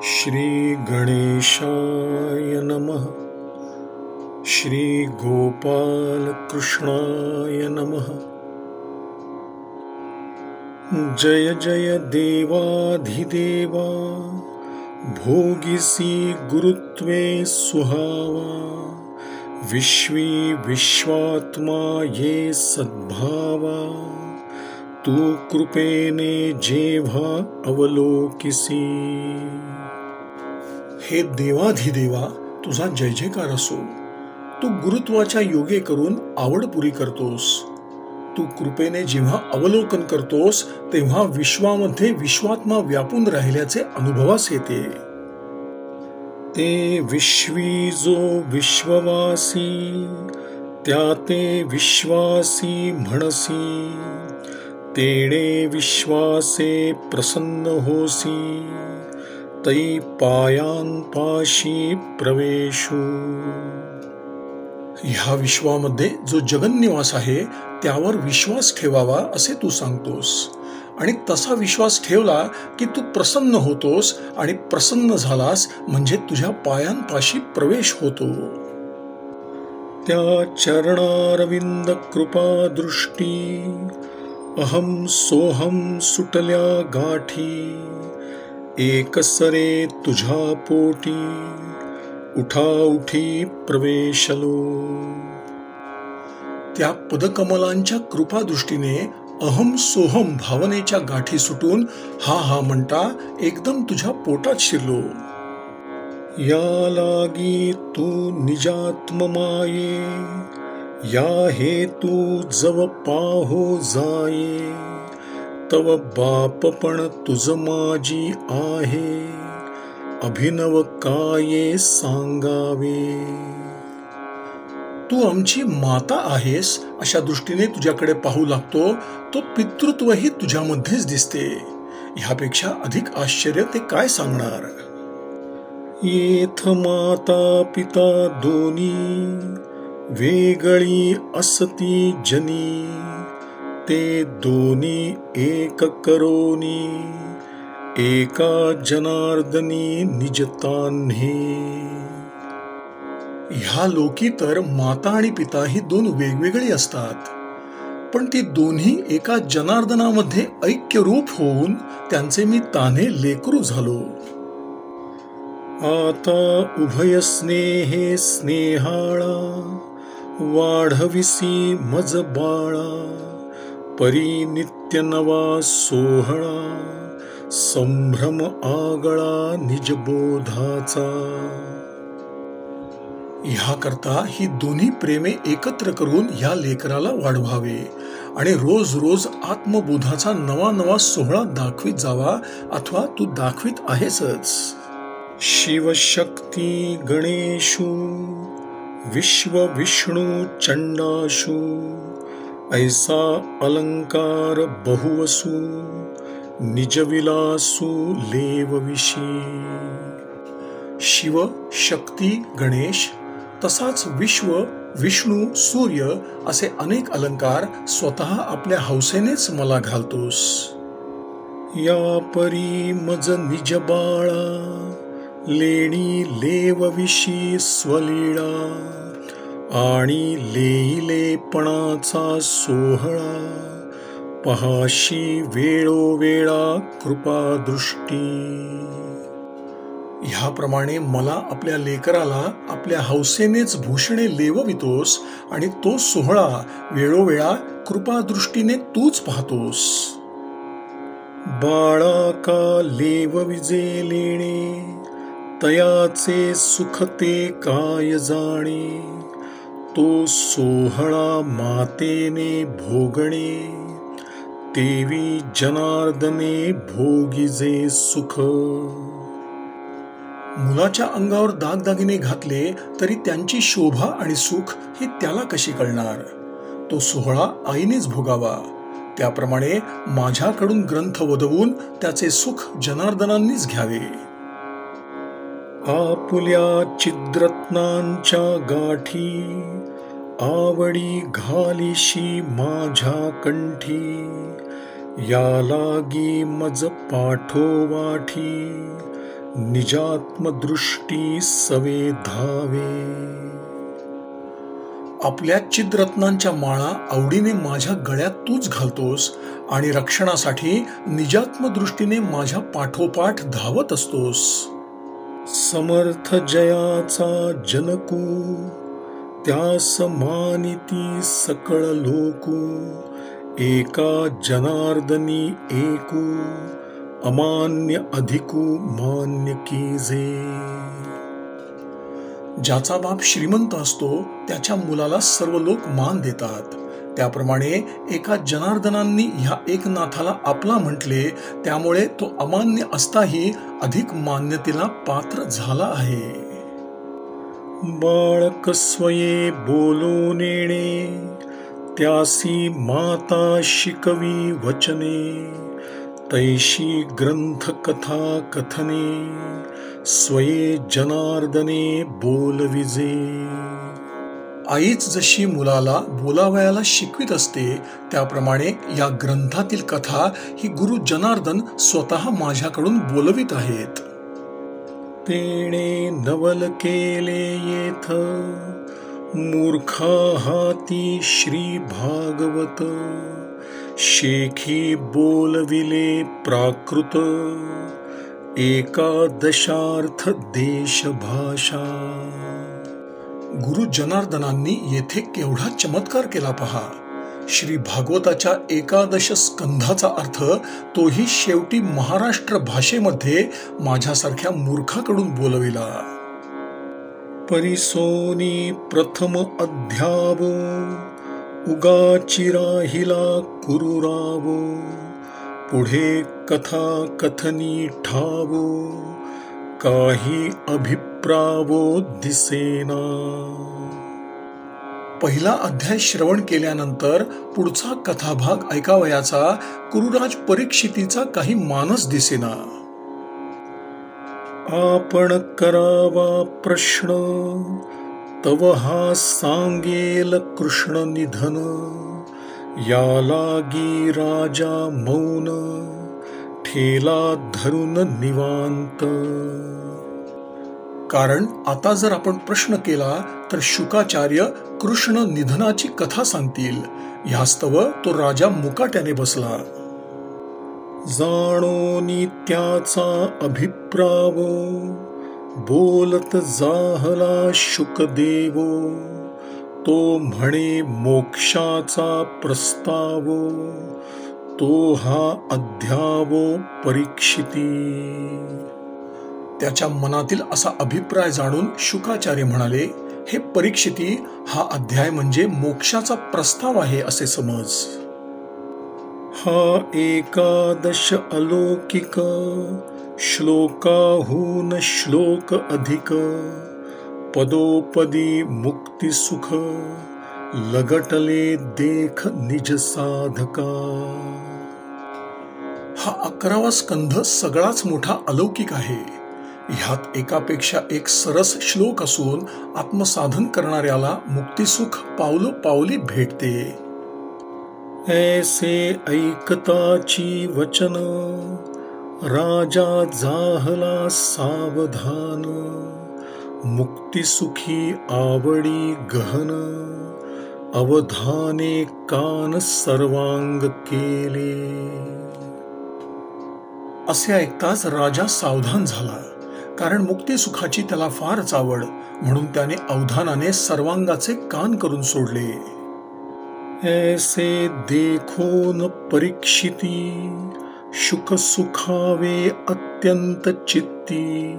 श्री गणेशाय नमः। श्री गोपाल कृष्णाय नमः। जय जय देवाधिदेवा, भोगिसी गुरुत्वे सुहावा। विश्वी विश्वात्मा ये सद्भावा, तू कृपेने जेव्हा अवलोकिसी। हे देवाधिदेवा, तुझा जय जयकार असो। तू गुरुत्वाच्या योगे करून आवड पुरी करतोस। तू कृपेने जेव्हा अवलोकन करतोस तेव्हा विश्वामध्ये विश्वात्मा व्यापून राहिल्याचे अनुभवास येते। ते विश्वी जो विश्ववासी, त्या ते विश्वासी म्हणसी। तेणे विश्वासे प्रसन्न होसी, तै पायांपाशी प्रवेशू। ह्या विश्वामध्ये जो जगन्निवास आहे त्यावर विश्वास ठेवावा असे तू सांगतोस, आणि तसा विश्वास ठेवला की तू प्रसन्न होतोस, आणि प्रसन्न झालास म्हणजे तुझ्या पायांपाशी प्रवेश होतो। त्या चरणारविंद कृपा दृष्टी, अहम सोहम सुटल्या गाठी। एकसरे तुझ्या पोटी, उठा उठी प्रवेशलो। त्या पदकमलांच्या कृपादृष्टीने अहम सोहम भावनेच्या गाठी सुटून हा हा म्हणता एकदम तुझ्या पोटात शिरलो। या लागी तू निजात्म माये, या हेतू जव पाहो जाये। तव बापपण तुझ माझी आहे, अभिनव काये सांगावे। तू आमची माता आहेस अशा दृष्टीने तुझ्याकडे पाहू लागतो, तो पितृत्वही तुझ्यामध्येच दिसते। ह्यापेक्षा अधिक आश्चर्य ते काय सांगणार। येथ माता पिता दोन्ही, वेगळी असती जनी। ते दोन्ही एक करोनी, एका जनार्दनी निजतान्हे। ह्या लोकी तर माता आणि पिता ही दोन वेगवेगळी असतात, पण ती दोन्ही एका जनार्दनामध्ये ऐक्यरूप होऊन त्यांचे मी तान्हे लेकरू झालो। आता उभय स्नेहे स्नेहाळा, वाढविसी मज बाळा। परी नित्य नवा सोहळा, संभ्रम आगळा निजबोधाचा। ह्याकरता ही दोन्ही प्रेमे एकत्र करून ह्या लेकराला वाढवावे, आणि रोज रोज आत्मबोधाचा नवा नवा सोहळा दाखवित जावा, अथवा तू दाखवित आहेसच। शिवशक्ती गणेशू, विश्व विष्णू चंडाशू। ऐसा अलंकार बहुवसू, निजविलासू लेवविशी। शिव शक्ती गणेश, तसाच विश्व विष्णू सूर्य असे अनेक अलंकार स्वतः आपल्या हौसेनेच मला घालतोस। या परी मज निज बाळा, लेणी लेवविशी स्वलीळा। आणि लेईलेपणाचा सोहळा, पहाशी वेळोवेळा कृपादृष्टी। ह्याप्रमाणे मला आपल्या लेकराला आपल्या हौसेनेच भूषणे लेववितोस, आणि तो सोहळा वेळोवेळा कृपादृष्टीने तूच पाहतोस। बाळा का लेवविजे लेणे, तयाचे सुख ते काय जाणे। तो सोहळा मातेने भोगणे, तेवी जनार्दने भोगिजे सुख। मुलाच्या अंगावर दागदागिने घातले तरी त्यांची शोभा आणि सुख ही त्याला कशी कळणार। तो सोहळा आईनेच भोगावा, त्याप्रमाणे माझ्याकडून ग्रंथ वदवून त्याचे सुख जनार्दनांनीच घ्यावे। आपुल्या चिद्रत्नांच्या गाठी, आवडी घालीशी माझ्या कंठी। या लागी मज पाठोवाठी, निजात्मदृष्टी सवे धावे. आपल्या चिद्रत्नांच्या माळा आवडीने माझ्या गळ्यात तूच घालतोस आणि रक्षणासाठी निजात्मदृष्टीने माझ्या पाठोपाठ धावत असतोस. समर्थ जयाचा जनकू त्यास मानिती सकळ लोकू. एका जनार्दनी एकू अमान्य अधिकू मान्य कीजे. ज्याचा बाप श्रीमंत असतो त्याच्या मुलाला सर्व लोक मान देतात. त्याप्रमाणे एका जनार्दनांनी ह्या एकनाथाला आपला म्हटले, त्यामुळे तो अमान्य असताही अधिक मान्यतेला पात्र झाला आहे. बाळक स्वये बोलो नेणे त्यासी माता शिकवी वचने. तैशी ग्रंथ कथा कथने स्वये जनार्दने बोलविजे. आईच जशी मुलाला बोलावयाला शिकवित असते त्याप्रमाणे या ग्रंथातील कथा ही गुरु जनार्दन स्वतः माझ्याकडून बोलवित आहेत. तेणे नवल केले येथ मूर्खा हाती श्री भागवत. शेखी बोलविले प्राकृत एकादशार्थ देश भाषा. गुरु जनार्दनांनी येथे केवढा चमत्कार केला पहा. श्री भागवताच्या एकादश स्कंधाचा अर्थ तोही शेवटी महाराष्ट्र भाषेमध्ये माझ्यासारख्या मूर्खाकडून बोलविला. परिसोनी प्रथम अध्यावो उगाची राहिला कुरुरावो. पुढे कथा कथनी ठावो काही अभिप्रावो दिसेना. पहिला अध्याय श्रवण केल्यानंतर पुढचा कथाभाग ऐकावयाचा कुरुराज परीक्षितीचा काही मानस दिसेना. आपण करावा प्रश्न तव हा सांगेल कृष्ण निधन. या लागी राजा मौन ठेला धरून निवांत. कारण आता जर आपण प्रश्न केला तर शुकाचार्य कृष्ण निधनाची कथा सांगतील. ह्यास्तव तो राजा मुकाट्याने बसला. जाणोनी त्याचा अभिप्रावो बोलत जाहला शुकदेवो. तो म्हणे मोक्षाचा प्रस्तावो तो हा अध्यावो परीक्षिती. त्याच्या मनातील असा अभिप्राय जाणून शुकाचार्य म्हणाले, हे परीक्षिती, हा अध्याय म्हणजे मोक्षाचा प्रस्ताव आहे असे समज. हा एकादश अलौकिक श्लोकाहून श्लोक अधिक. पदोपदी मुक्ती सुख लगटले देख निज साधका. हा 11वा स्कंध सगळाच मोठा अलौकिक आहे. ह्यात एकापेक्षा एक सरस श्लोक असून आत्मसाधन करणाऱ्याला मुक्तिसुख पावलोपावली भेटते. ऐसे ऐकताची वचन राजा जाहला सावधान. मुक्तिसुखी आवडी गहन अवधाने कान सर्वांग केले. असे ऐकताच राजा सावधान झाला, कारण मुक्तिसुखाची त्याला फारच आवड. म्हणून त्याने अवधानाने सर्वांगाचे कान करून सोडले. ऐसे देखोन परीक्षिती शुक सुखावे अत्यंत चित्ती.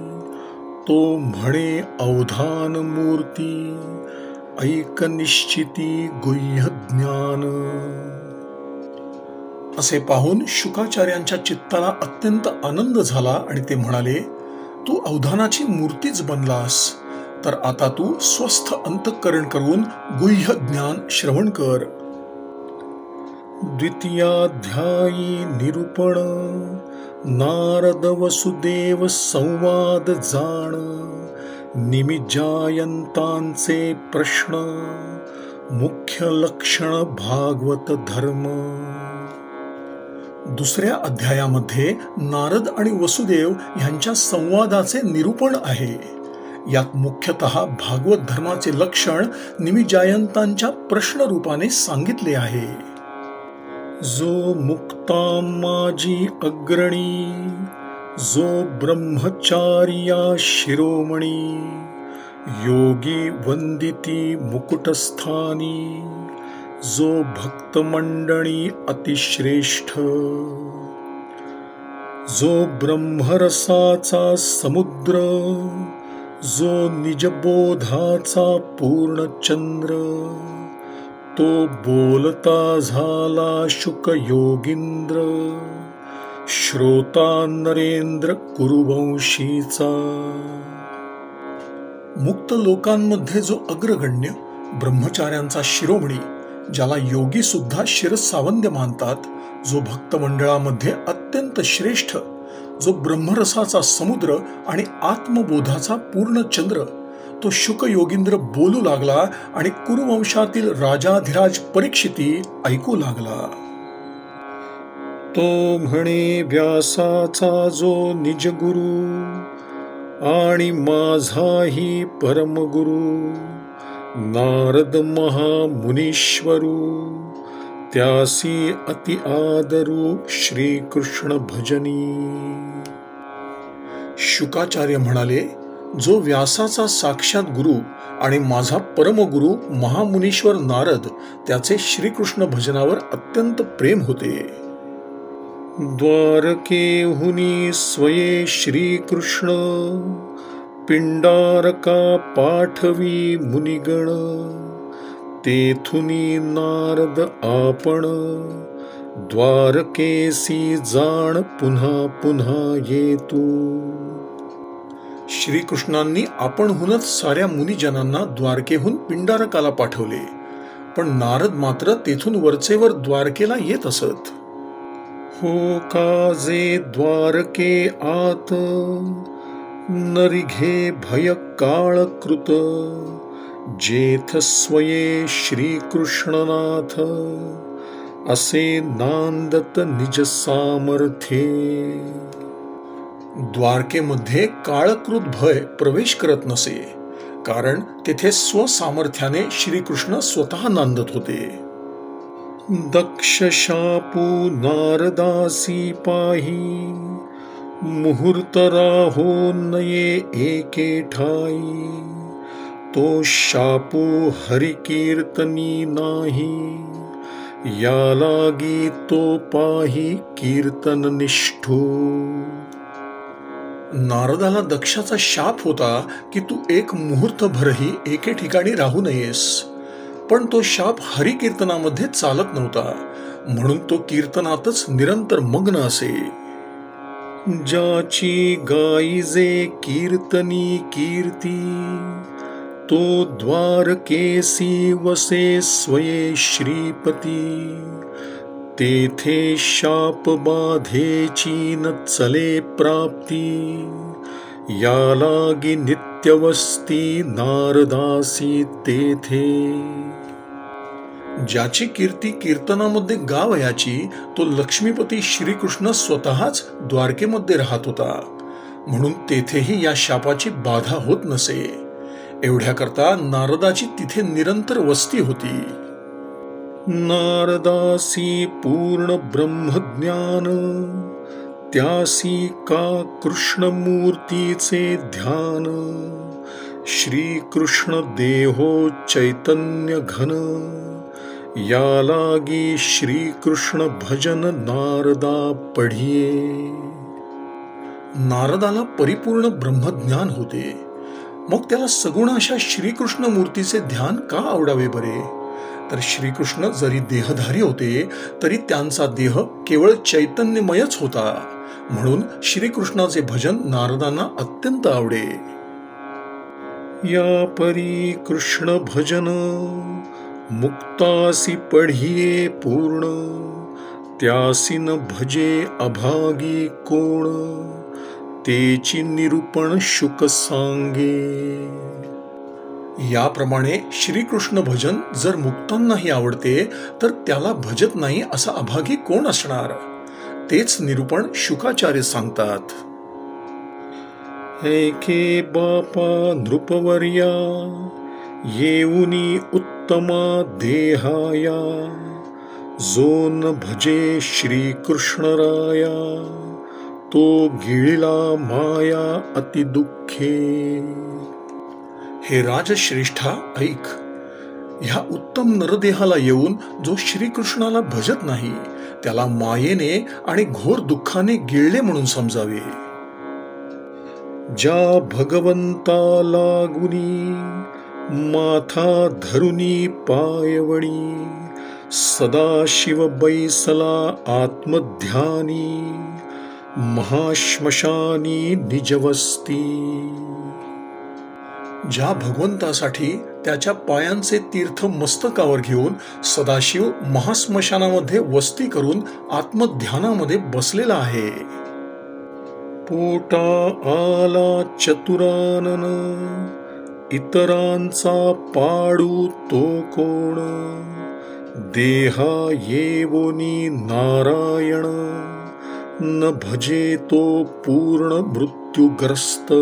तो म्हणे अवधान मूर्ती ऐक निश्चिती गुह्य ज्ञान. असे पाहून शुकाचार्यांच्या चित्ताला अत्यंत आनंद झाला आणि ते म्हणाले, तू अवधानाची मूर्तीच बनलास, तर आता तू स्वस्थ अंतःकरण करून गुह्य ज्ञान श्रवण कर. द्वितीयाध्यायी निरूपण नारद वसुदेव संवाद जाण. निमिजायंतांचे प्रश्न मुख्य लक्षण भागवत धर्म. दुसऱ्या अध्यायामध्ये नारद आणि वसुदेव यांच्या संवादाचे निरूपण आहे. यात मुख्यतः भागवत धर्माचे लक्षण निमिजायंतांच्या प्रश्न रूपाने सांगितले आहे. जो मुक्ता माझी अग्रणी, जो ब्रह्मचार्या शिरोमणी, योगी वंदिती मुकुटस्थानी, जो भक्त मंडळी अतिश्रेष्ठ, जो ब्रह्मरसाचा समुद्र, जो निजबोधाचा पूर्णचंद्र, तो बोलता झाला शुक योगींद्र, श्रोता नरेंद्र कुरुवंशीचा. मुक्त लोकांमध्ये जो अग्रगण्य ब्रह्मचार्यांचा शिरोमणी, ज्याला योगी सुद्धा शिरसावंद्य मानतात, जो भक्त मंडळामध्ये अत्यंत श्रेष्ठ, जो ब्रह्मरसाचा समुद्र आणि आत्मबोधाचा पूर्ण चंद्र, तो शुक योगींद्र बोलू लागला आणि कुरुवंशातील राजाधिराज परीक्षिती ऐकू लागला. तो म्हणे व्यासाचा जो निजगुरु आणि माझाही परमगुरु, नारद महामुनीश्वरू, त्यासी अति आदरू श्रीकृष्ण भजनी. शुकाचार्य म्हणाले, जो व्यासाचा साक्षात गुरु आणि माझा परमगुरु महामुनीश्वर नारद, त्याचे श्रीकृष्ण भजनावर अत्यंत प्रेम होते. द्वारकेहुनी स्वये श्रीकृष्ण, पिंडारका पाठवी मुनिगण, तेथुनी नारद आपण, द्वारकेसी जाण पुन्हा पुन्हा येतू. श्रीकृष्णांनी आपणहूनच साऱ्या मुनिजनांना द्वारकेहून पिंडारकाला पाठवले, पण नारद मात्र तेथून वरचेवर द्वारकेला येत असत. हो काजे द्वारके आत, नरिघे भय काळकृत, जेथ स्वये श्रीकृष्णनाथ, असे नांदत निज सामर्थ्ये. द्वारकेमध्ये काळकृत भय प्रवेश करत नसे, कारण तेथे स्वसामर्थ्याने श्रीकृष्ण स्वतः नांदत होते. दक्ष शापू नारदासी पाही, मुहूर्त राहो नये एके ठाई, तो शापू हरिकीर्तनी नाही, या लागी तो पाही कीर्तन निष्ठू. नारदाला दक्षाचा शाप होता की तू एक मुहूर्तभरही एके ठिकाणी राहू नयेस, पण तो शाप हरिकीर्तनामध्ये चालत नव्हता, म्हणून तो कीर्तनातच निरंतर मग्न असे. ज्याची गाईजे कीर्तनी कीर्ती, तो द्वारकेसी वसे स्वये श्रीपती, तेथे शाप बाधेची न चले प्राप्ती, या लागी नित्यवस्ती नारदासी तेथे. ज्याची कीर्ती कीर्तनामध्ये गावयाची, तो लक्ष्मीपती श्रीकृष्ण स्वतःच द्वारकेमध्ये राहत होता, म्हणून तेथेही या शापाची बाधा होत नसे. एवढ्याकरता नारदाची तिथे निरंतर वस्ती होती. नारदासी पूर्ण ब्रह्मज्ञान, त्यासी का कृष्णमूर्तीचे ध्यान, श्रीकृष्ण देहो चैतन्य घन, या लागी श्रीकृष्ण भजन नारदा पढिये. नारदाला परिपूर्ण ब्रह्मज्ञान होते, मग त्याला सगुण अशा श्रीकृष्ण मूर्तीचे ध्यान का आवडावे बरे? तर श्रीकृष्ण जरी देहधारी होते तरी त्यांचा देह केवळ चैतन्यमयच होता, म्हणून श्रीकृष्णाचे भजन नारदांना अत्यंत आवडे. या परी कृष्ण भजन मुक्तासी पढिये पूर्ण, त्यासी न भजे अभागी कोण, तेची निरूपण शुक सांगे. याप्रमाणे श्रीकृष्ण भजन जर मुक्तांनाही आवडते तर त्याला भजत नाही असा अभागी कोण असणार? तेच निरूपण शुकाचार्य सांगतात. ऐके बापा नृपवर्या येऊनी उत्तमा देहाया, जो न भजे श्रीकृष्णराया, तो गिळला माया अति दुःखे. हे राजश्रेष्ठा ऐक, ह्या उत्तम नरदेहाला येऊन जो श्रीकृष्णाला भजत नाही त्याला मायेने आणि घोर दुःखाने गिळले म्हणून समजावे. ज्या भगवंता लागुनी माथा धरुनी पायवणी, सदाशिव बैसला आत्मध्यानी, महाश्मशानी निजवस्ती. ज्या भगवंतासाठी त्याच्या पायांचे तीर्थ मस्तकावर घेऊन सदाशिव महास्मशानामध्ये वस्ती करून आत्मध्यानामध्ये बसलेला आहे. पोटा आला चतुरानन, इतरांचा पाडू तो कोण, देहा येवोनी नारायण, न भजे तो पूर्ण मृत्युग्रस्त.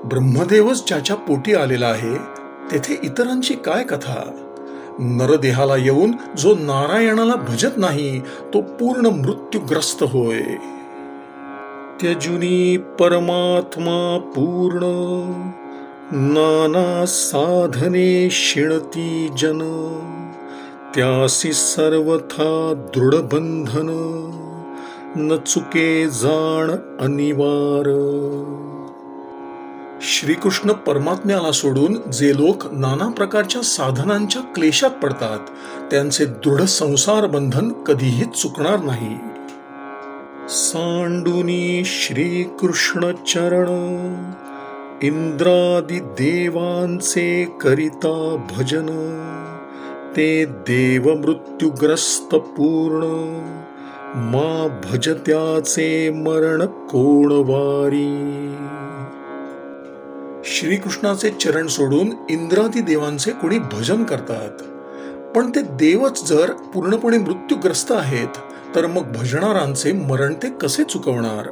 ब्रह्मदेवच ज्याच्या पोटी आलेला आहे तेथे इतरांची काय कथा. नरदेहाला येऊन जो नारायणाला भजत नाही तो पूर्ण मृत्युग्रस्त होय. त्यजुनी परमात्मा पूर्ण, नाना साधने शिणती जन, त्यासी सर्वथा दृढ बंधन, न चुके जाण अनिवार. श्रीकृष्ण परमात्म्याला सोडून जे लोक नाना प्रकारच्या साधनांच्या क्लेशात पडतात त्यांचे दृढ संसार बंधन कधीही चुकणार नाही. सांडुनी श्रीकृष्ण चरण, इंद्रादी देवांचे करिता भजन, ते देव मृत्युग्रस्त पूर्ण, मा भजत्याचे मरण कोणवारी. श्रीकृष्णाचे चरण सोडून इंद्रादी देवांचे कोणी भजन करतात, पण ते देवच जर पूर्णपणे मृत्यूग्रस्त आहेत तर मग भजणारांचे मरण ते कसे चुकवणार.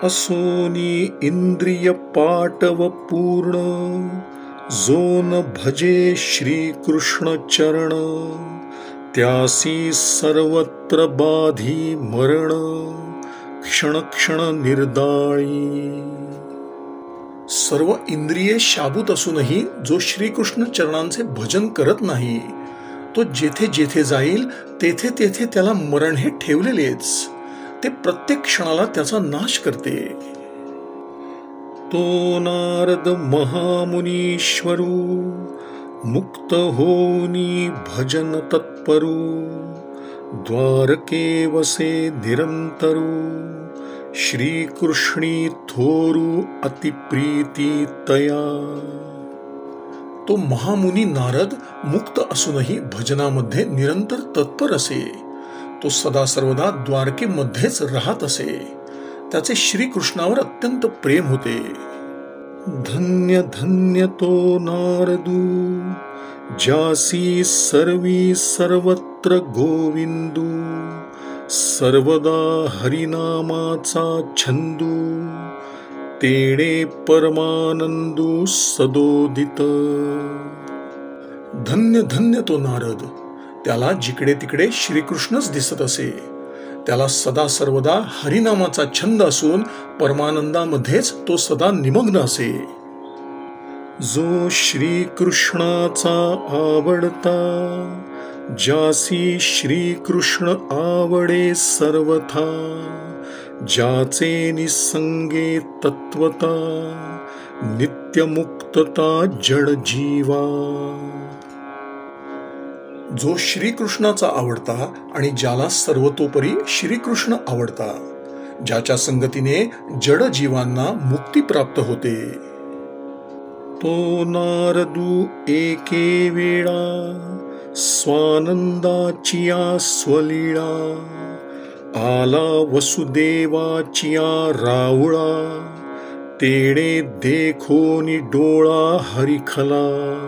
असोनी इंद्रिय पाटव पूर्ण, जो न भजे श्रीकृष्ण चरण, त्यासी सर्वत्र बाधी मरण, क्षण क्षण निर्दाळी. सर्व इंद्रिये शाबूत असूनही जो श्रीकृष्ण चरणांचे भजन करत नाही तो जेथे जेथे जाईल तेथे तेथे त्याला मरण हे ठेवलेलेच. ते प्रत्येक क्षणाला त्याचा नाश करते. तो नारद महामुनीश्वरू, मुक्त होनी भजन तत्परू, द्वारके वसे निरंतरू, श्रीकृष्णी थोरू अतिप्रीती तया. तो महामुनी नारद मुक्त असूनही भजनामध्ये निरंतर तत्पर असे. तो सदा सर्वदा द्वारकेमध्येच राहत असे. त्याचे श्रीकृष्णावर अत्यंत प्रेम होते. धन्य धन्य तो नारदू, जासी सर्वी सर्वत्र गोविंदू, सर्वदा हरिनामाचा छंदू, तेणे परमानंदू सदोदित. धन्य धन्य तो नारद, त्याला जिकडे तिकडे श्रीकृष्णच दिसत असे. त्याला सदा सर्वदा हरिनामाचा छंद असून परमानंदामध्येच तो सदा निमग्न असे. जो श्रीकृष्णाचा आवडता, जासी श्रीकृष्ण आवडे सर्वथा, ज्याचे निसंगे तत्वता, नित्यमुक्तता जड जीवा. जो श्रीकृष्णाचा आवडता आणि ज्याला सर्वतोपरी श्रीकृष्ण आवडता, ज्याच्या संगतीने जड जीवांना मुक्ती प्राप्त होते. तो नारदू एके वेळा, स्वानंदाचिया स्वलीळा, आला वसुदेवाचिया रावळा, तेणे देखोनी डोळा हरिखला.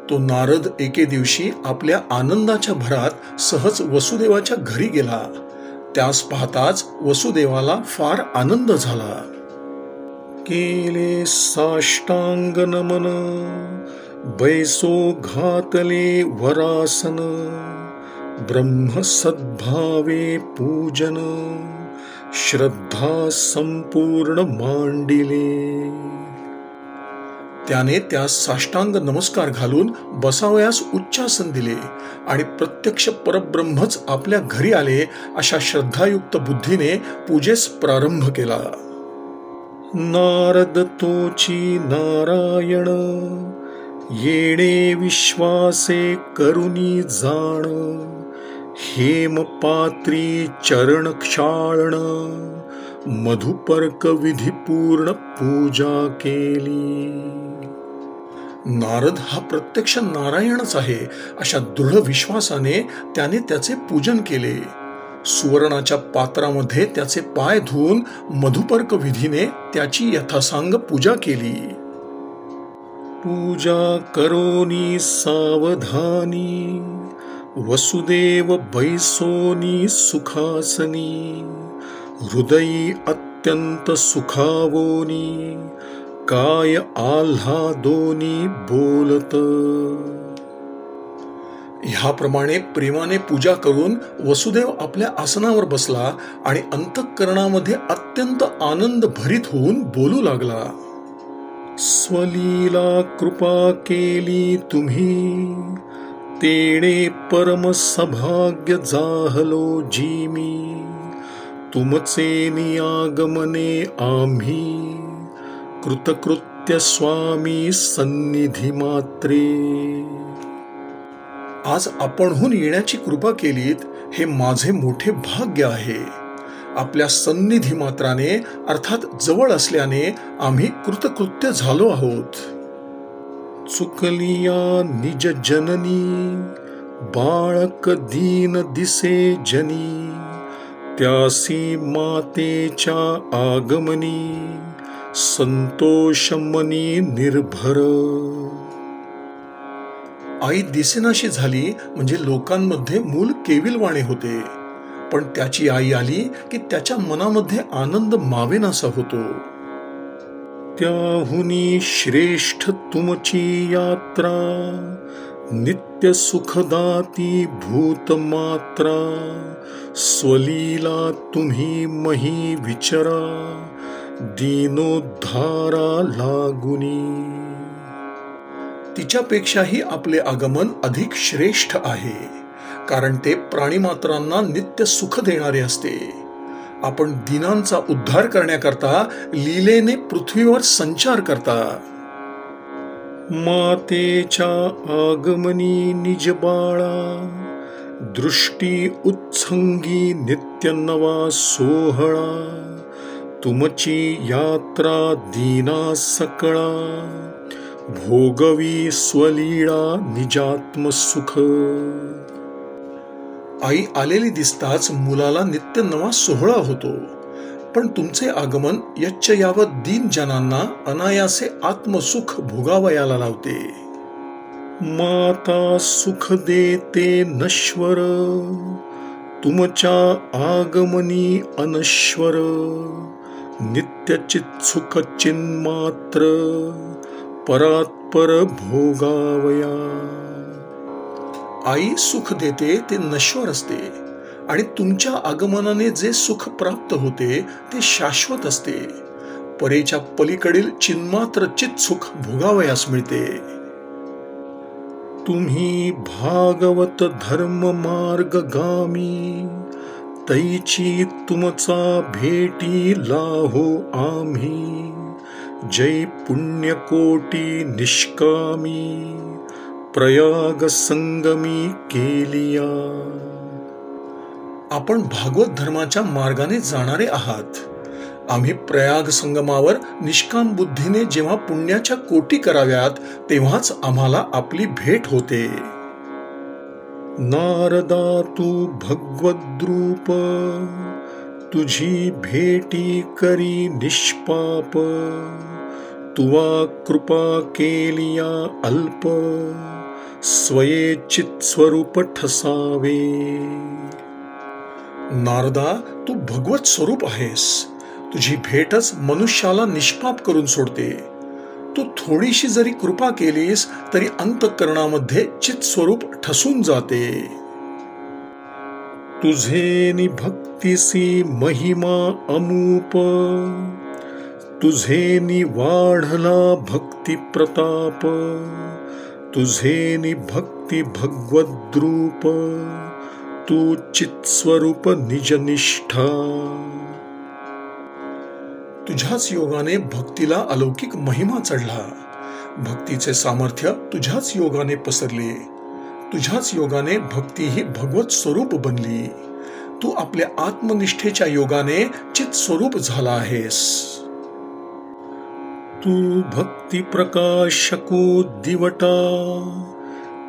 तो नारद एके दिवशी आपल्या आनंदाच्या भरात सहज वसुदेवाच्या घरी गेला. त्यास पाहताच वसुदेवाला फार आनंद झाला. केले साष्टांग नमन, बैसो घातले वरासन, ब्रह्म सद्भावे पूजन, श्रद्धा संपूर्ण मांडिले. त्याने त्यास साष्टांग नमस्कार घालून बसावयास उच्चासन दिले आणि प्रत्यक्ष परब्रह्मच आपल्या घरी आले अशा श्रद्धायुक्त बुद्धीने पूजेस प्रारंभ केला. नारद तोची नारायण, येणे विश्वासे करुनी जाण, हेम पात्री चरण क्षाळण, मधुपर्क विधिपूर्ण पूजा केली. नारद हा प्रत्यक्ष नारायणच आहे अशा दृढ विश्वासाने त्याने त्याचे पूजन केले. सुवर्णाच्या पात्रामध्ये त्याचे पाय धुवून मधुपर्क विधीने त्याची यथासांग पूजा केली. पूजा करोनी सावधानी, वसुदेव बैसोनी सुखासनी, हृदयी अत्यंत सुखावोनी, काय आल्हादोनी बोलत. ह्याप्रमाणे प्रेमाने पूजा करून वसुदेव आपल्या आसनावर बसला आणि अंतःकरणामध्ये अत्यंत आनंद भरीत होऊन बोलू लागला. स्वलीला कृपा केली तुम्ही, तेणे परम सभाग्य जाहलो जी मी, तुमचे नियागमने आम्ही, कृतकृत्य स्वामी सन्निधी मात्रे. आज आपणहून येण्याची कृपा केलीत हे माझे मोठे भाग्य आहे. आपल्या सन्निधी मात्राने अर्थात जवळ असल्याने आम्ही कृतकृत्य झालो आहोत. चुकलिया निज जननी, बाळक दीन दिसे जनी, त्यासी मातेच्या आगमनी, संतोष मनी निर्भर. आई दिसेनाशी झाली म्हणजे लोकांमध्ये मूल केविलवाणे होते, पण त्याची आई आली की त्याच्या मनामध्ये आनंद मावेनासा होतो. त्याहुनी श्रेष्ठ तुमची यात्रा, नित्य सुखदाती भूत मात्रा, स्वलीला तुम्ही मही विचरा, दीनोद्धारा लागुनी. तिच्यापेक्षाही आपले आगमन अधिक श्रेष्ठ आहे, कारण ते प्राणीमात्रांना नित्य सुख देणारे असते. आपण दीनांचा उद्धार करण्याकरता लीलेने पृथ्वीवर संचार करता. मातेच्या आगमनी निज बाळा, दृष्टी उत्संगी नित्य नवा सोहळा, तुमची यात्रा दीना सकळा, भोगवी स्वलीळा निजात्म सुख. आई आलेली दिसताच मुलाला नित्य नवा सोहळा होतो, पण तुमचे आगमन यच्च यावत दीन जनांना अनायासे आत्मसुख भोगावयाला लावते. माता सुख देते नश्वर, तुमच्या आगमनी अनश्वर, नित्य चित्सुख चिन्मात्र, परात्पर भोगावया. आई सुख देते ते नश्वर असते आणि तुमच्या आगमनाने जे सुख प्राप्त होते ते शाश्वत असते. परेच्या पलीकडील चिन्मात्र चित्सुख भोगावयास मिळते. तुम्ही भागवत धर्म मार्गगामी, तैची तुमचा भेटी लाहो आम्ही, जय पुण्यकोटी निष्कामी, प्रयाग संगमी केलिया. आपण भागवत धर्माच्या मार्गाने जाणारे आहात. आम्ही प्रयाग संगमावर निष्काम बुद्धीने जेव्हा पुण्याच्या कोटी कराव्यात तेव्हाच आम्हाला आपली भेट होते. नारदा तू भगवद्रूप, तुझी भेटी करी निष्पाप, तुवा कृपा केलिया अल्प, स्वये चित्स्वरूप ठसावे. नारदा, तू भगवत स्वरूप आहेस. तुझी भेटच मनुष्याला निष्पाप करून सोडते. तू थोडीशी जरी कृपा केलीस तरी अंतःकरणामध्ये चित्स्वरूप ठसून जाते. तुझे नि भक्तिसी महिमा अमूप, तुझे नि वाढला भक्ती प्रताप, तुझे नि भक्ती भगवद्रूप, तू चित्स्वरूप निजनिष्ठा. तुझ्याच योगाने भक्तीला अलौकिक महिमा चढला. भक्तीचे सामर्थ्य तुझ्याच योगाने पसरले. तुझ्याच योगाने भक्ती ही भगवत स्वरूप बनली. तू आपल्या आत्मनिष्ठेच्या योगाने चित स्वरूप झाला आहेस. तू भक्ती प्रकाशको दिवटा,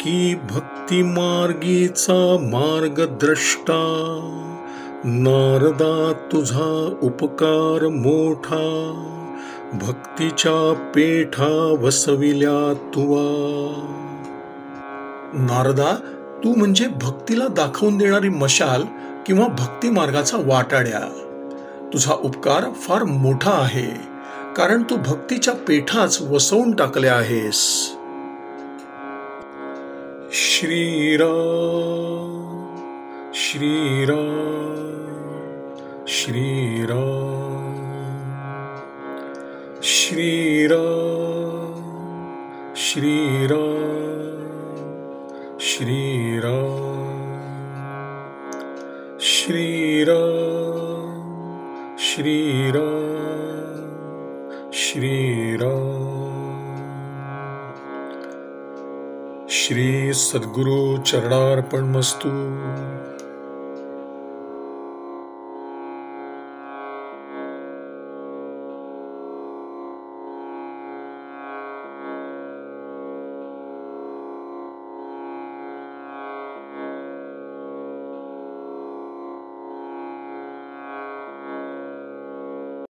की भक्ती मार्गीचा मार्गद्रष्टा. नारदा, तुझा उपकार मोठा, भक्तीच्या पेठा वसविल्या तुवा. नारदा, तू म्हणजे भक्तीला दाखवून देणारी मशाल किंवा भक्ती मार्गाचा वाटाड्या. तुझा उपकार फार मोठा आहे, कारण तू भक्तीच्या पेठाच वसवून टाकल्या आहेस. श्रीराम श्रीराम श्रीराम श्रीराम श्रीराम श्रीराम श्रीराम श्रीराम श्रीराम. श्री सद्गुरु चरणार्पणमस्तु.